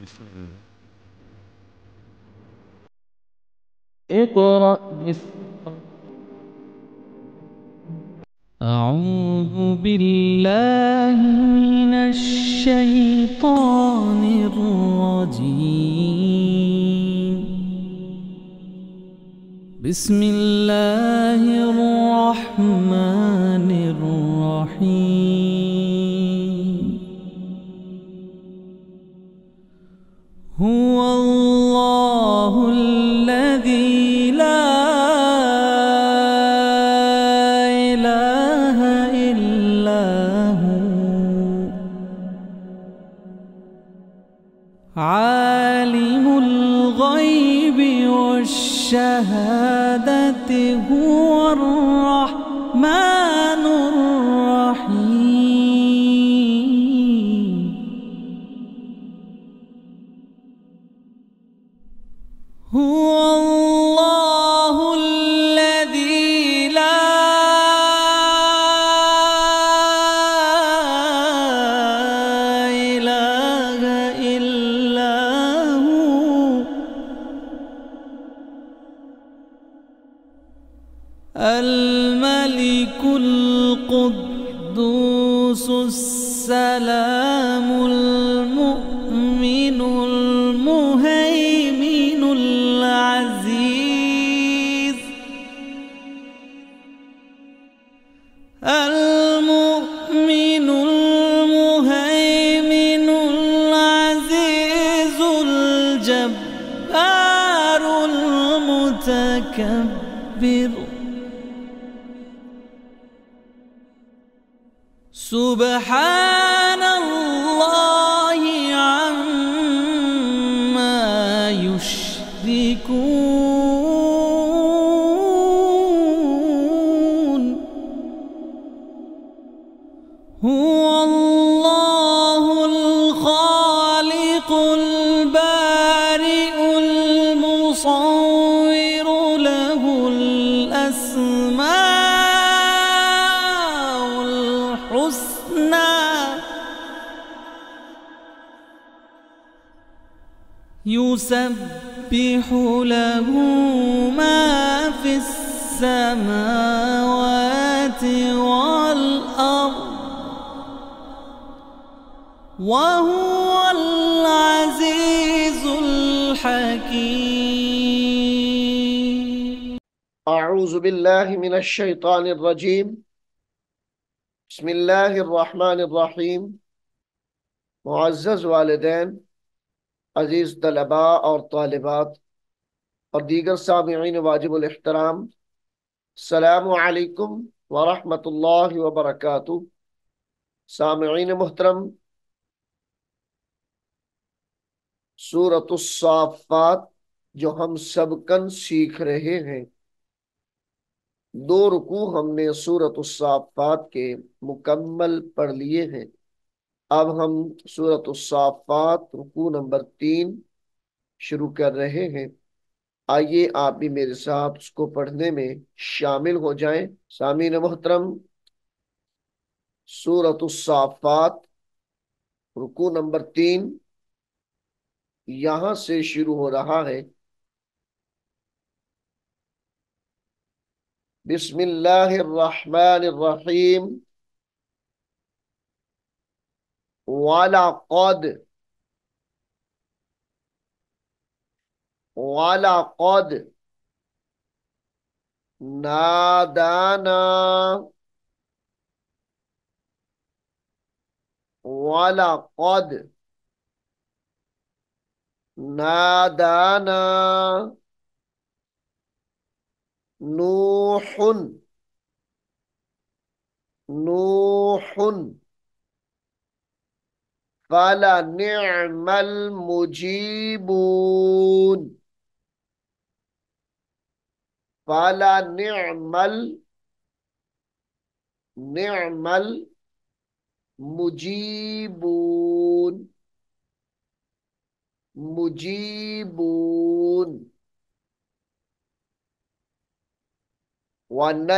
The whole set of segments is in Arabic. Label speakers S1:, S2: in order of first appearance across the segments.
S1: بسم الله.
S2: اقرأ باسم أعوذ بالله من الشيطان الرجيم. بسم الله الرحمن الرحيم. هو الله الذي لا إله إلا هو عالم الغيب والشهادة هو الرحمن الرحيم. هو الله الذي لا إله إلا هو الملك القدوس السلام المؤمن المهيمن العزيز المؤمن المهيمن العزيز الجبار المتكبر سبحان الله عما يشركون. هو الله الخالق البارئ المصور له الأسماء الحسنى يسبح له ما في السماوات والأرض وهو العزيز الحكيم.
S3: أعوذ بالله من الشيطان الرجيم. بسم الله الرحمن الرحيम. मुअज़्ज़ज़ वालिदैन, अजीज़ तलबा और तालिबात और दीगर सामिईन वाजिबुल इहतराम, अस्सलामु अलैकुम व रहमतुल्लाहि व बरकातुहू। सामिईन मुहतरम, सूरतुस साफ़ात जो हम सबकन सीख रहे हैं, 2 रुकू हमने सूरतुस साफ़ात के मुकम्मल पढ़ लिए हैं। अब हम सूरतुस साफ़ात रुकू नंबर 3 शुरू कर रहे हैं। आइए आप भी मेरे साथ उसको पढ़ने में शामिल हो जाएं। सामीन मोहतरम, सूरतुस साफ़ात रुकू नंबर 3 यहां से शुरू हो रहा है। बिस्मिल्लाहिर्रहमानिर्रहीम। वलक़द वलक़द नादाना वलक़द नादाना नूहुन नूहुन फलनिअमल मुजीबून फलनिअमल निअमल मुजीबून मुजीबून वनज्जयनाहु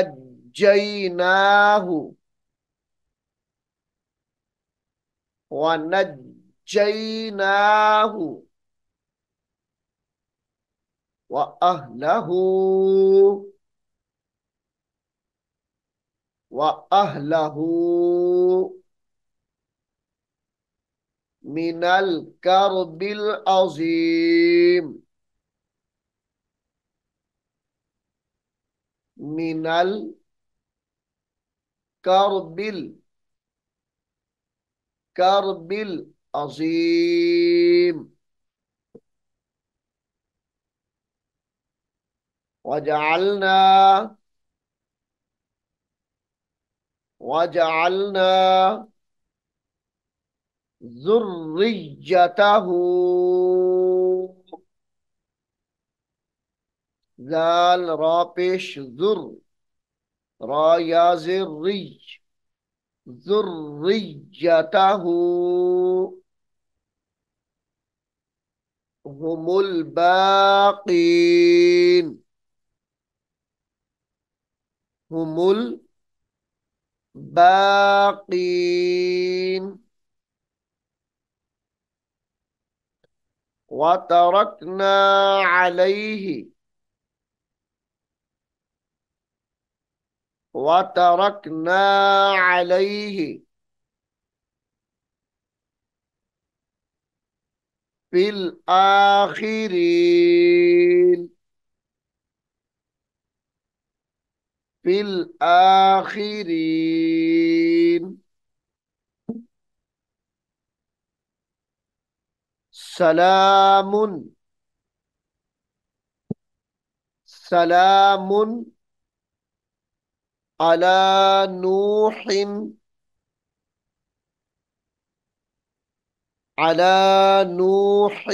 S3: वनज्जयनाहु ونجيناه وأهله وأهله من الكرب العظيم من الكرب العظيم. وجعلنا ذريته ذال را پیش ذر را یا ذری ذريته هم الباقين هم الباقين. وتركنا عليه وتركنا عليه في الآخرين في الآخرين. سلام سلام على نوح على نوح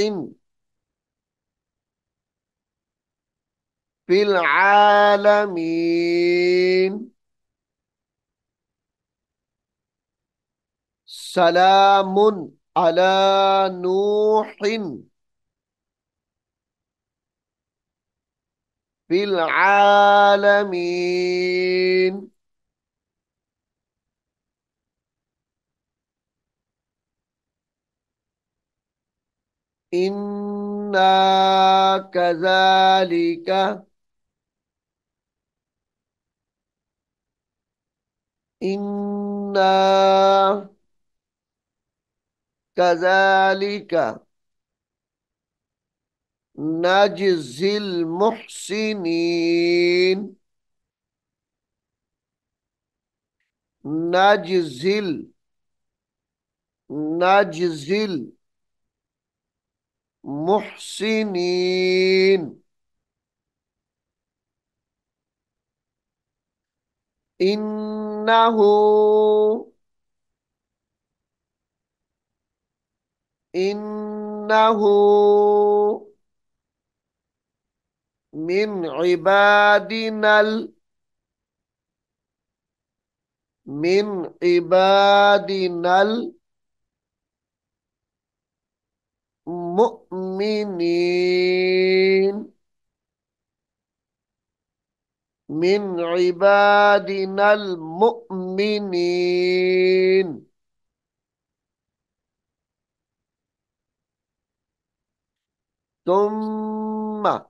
S3: في العالمين. سلام على نوح في العالمين. إنا كذلك إنا كذلك نجزي المحسنين نجزي نجزي المحسنين. إنه إنه من عبادنا من عبادنا المؤمنين من عبادنا المؤمنين. ثم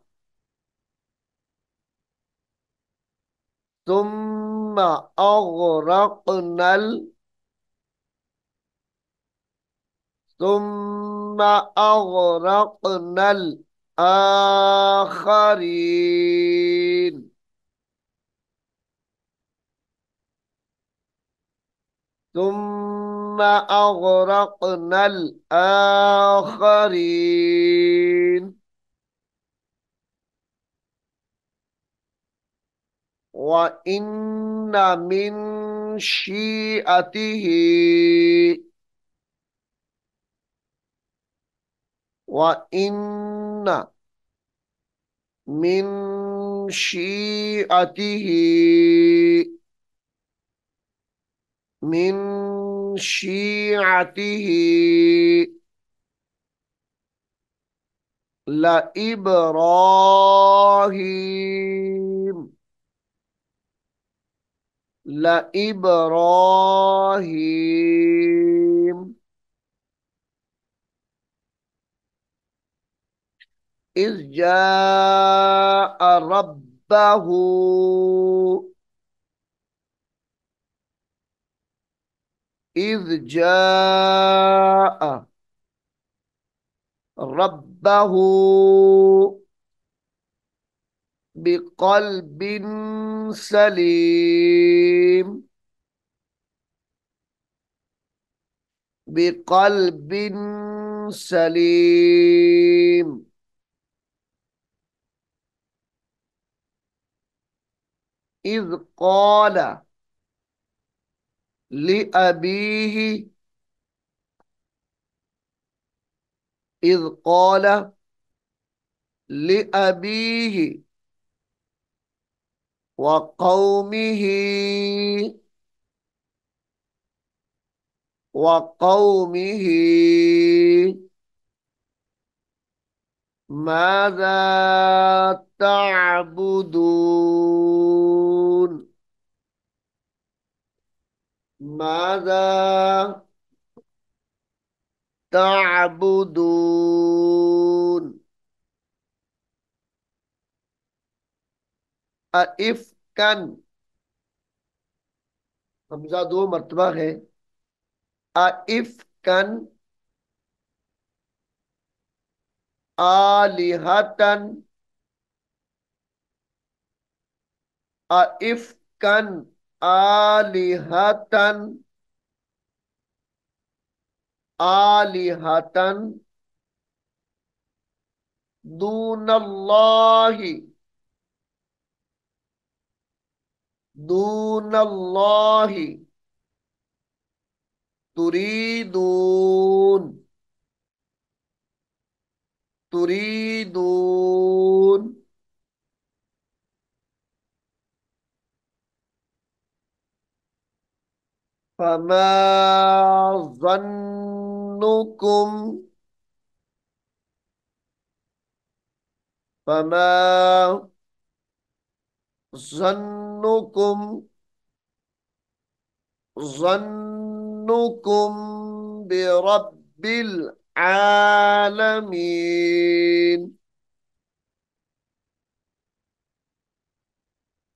S3: ثم أغرقنا ثم أغرقنا الآخرين. ثم أغرقنا الآخرين. وإن من شيعته وإن من شيعته من شيعته لإبراهيم لإبراهيم إذ جاء ربه إذ جاء ربه بقلب سليم بقلب سليم إذ قال لأبيه إذ قال لأبيه وقومه وقومه ماذا تعبدون ماذا تعبدون अइफ्कन हमजा दो मर्तबा है अइफ्कन आलिहतन अइफ्कन आलिहतन आलिहतन दूनल्लाहि दूनल्लाहि तुरीदून तुरीदून फमा ظنكم फमा ظنكم ظنكم برب العالمين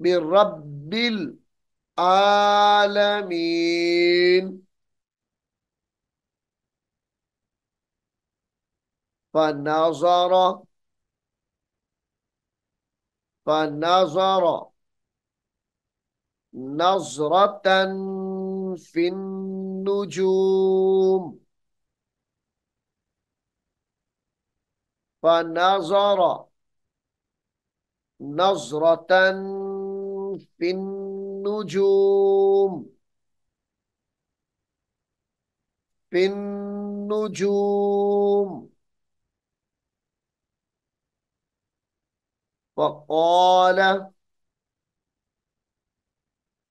S3: برب العالمين فنظر فنظر نظرة في النجوم فنظر نظرة في النجوم في النجوم فقال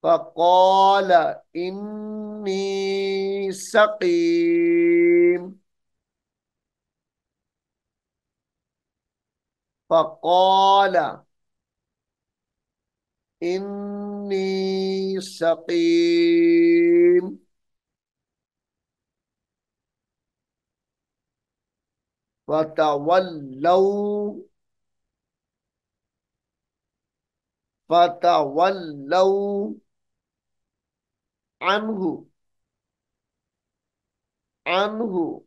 S3: فقال إني سقيم فقال إني سقيم فتولوا فتولوا عنه عنه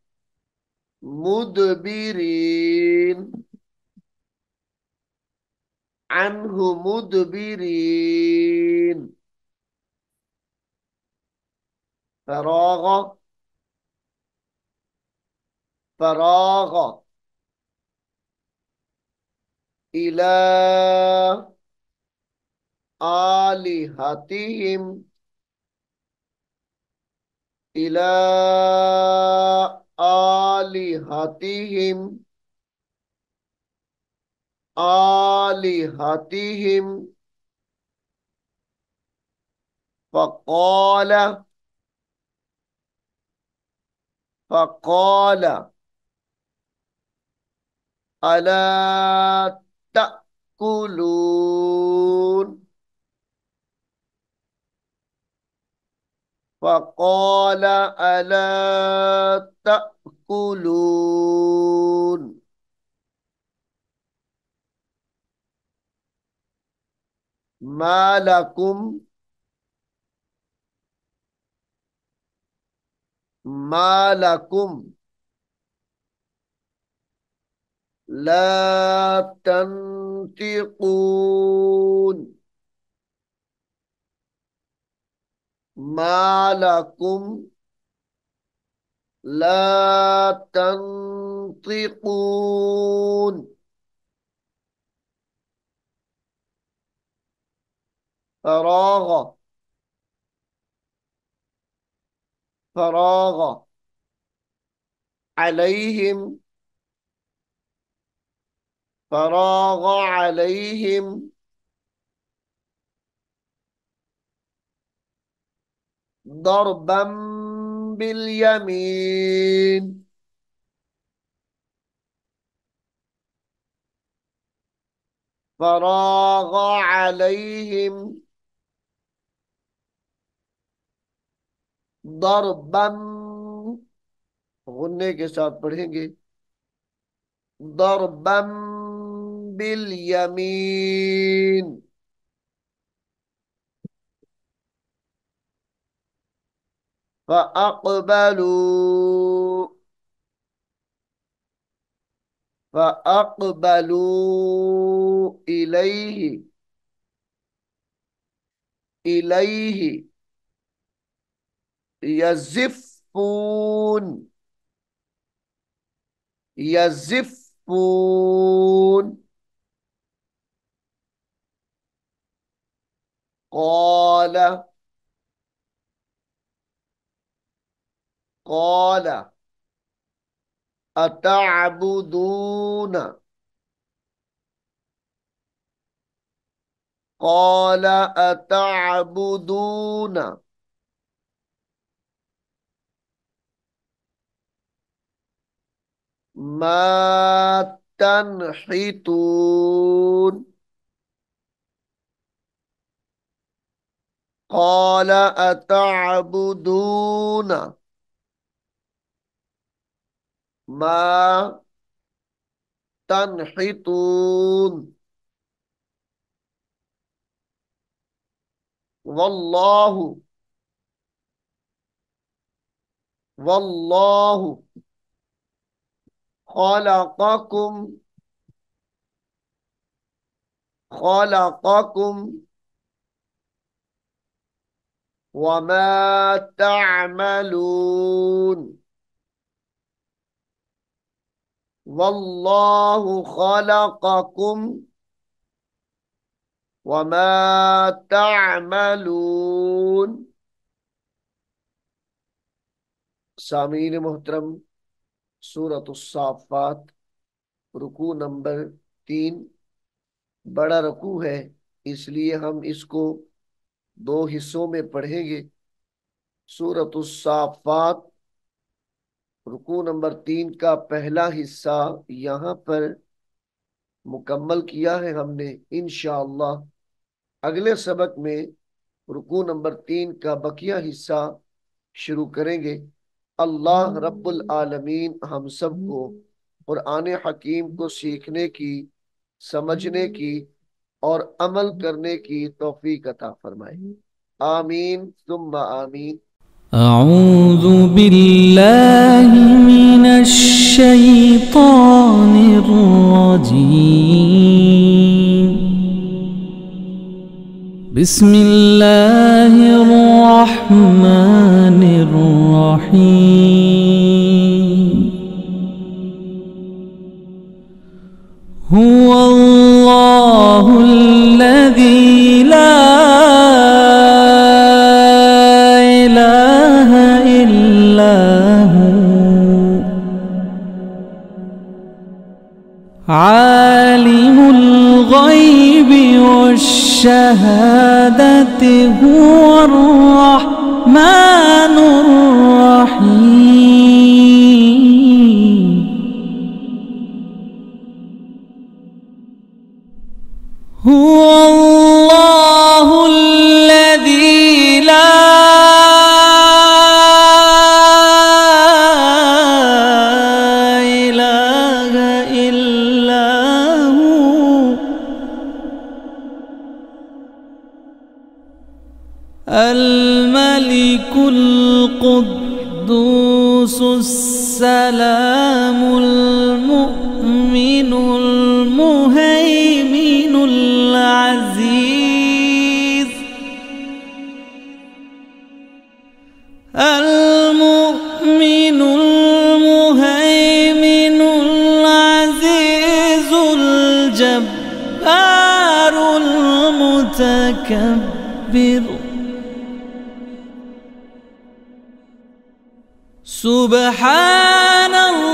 S3: مدبرين عنه مدبرين فراغ فراغ إلى آلهتهم إلى آلهتهم آلهتهم فقال فقال ألا تأكلون فقال ألا تأكلون मालकुम, मालकुम ला तंतिकून, मालकुम ला तंतिकून। फराग, फराग अलैहिम, फराग अलैहिम दरबम बिल यमीन, फराग अलैहिम दरबम, गुन्ने के साथ पढ़ेंगे, दरबम बिल यमीन। فأقبلوا فأقبلوا إليه، إليه يزفون، يزفون، قال، قال أتعبدون، قال أتعبدون ما تنحتون، قال أتعبدون ما تنحتون والله، والله خلقكم، خلقكم وما تعملون، والله خلقكم وما تعमलून। सामीन मोहतरम, सूरत अस्साफ़ात रुकू नंबर 3 बड़ा रुकू है, इसलिए हम इसको 2 हिस्सों में पढ़ेंगे। सूरत अस्साफ़ात रुकू नंबर 3 का पहला हिस्सा यहाँ पर मुकम्मल किया है हमने। इंशाअल्लाह अगले सबक में रुकू नंबर 3 का बकिया हिस्सा शुरू करेंगे। अल्लाह रब्बुल आलमीन हम सबको कुरान हकीम को सीखने की, समझने की और अमल करने की तौफीक अता फरमाए। आमीन सुम्मा आमीन।
S2: أعوذ بالله من الشيطان الرجيم. بسم الله الرحمن الرحيم. هو الله الذي لا إله إلا هو عالم الغيب والشهادة هو الرحمن الرحيم. هو الله الذي لا إله إلا هو الملك القدوس السلام المؤمن المهيمن العزيز المؤمن المهيمن العزيز الجبار المتكبر سبحان الله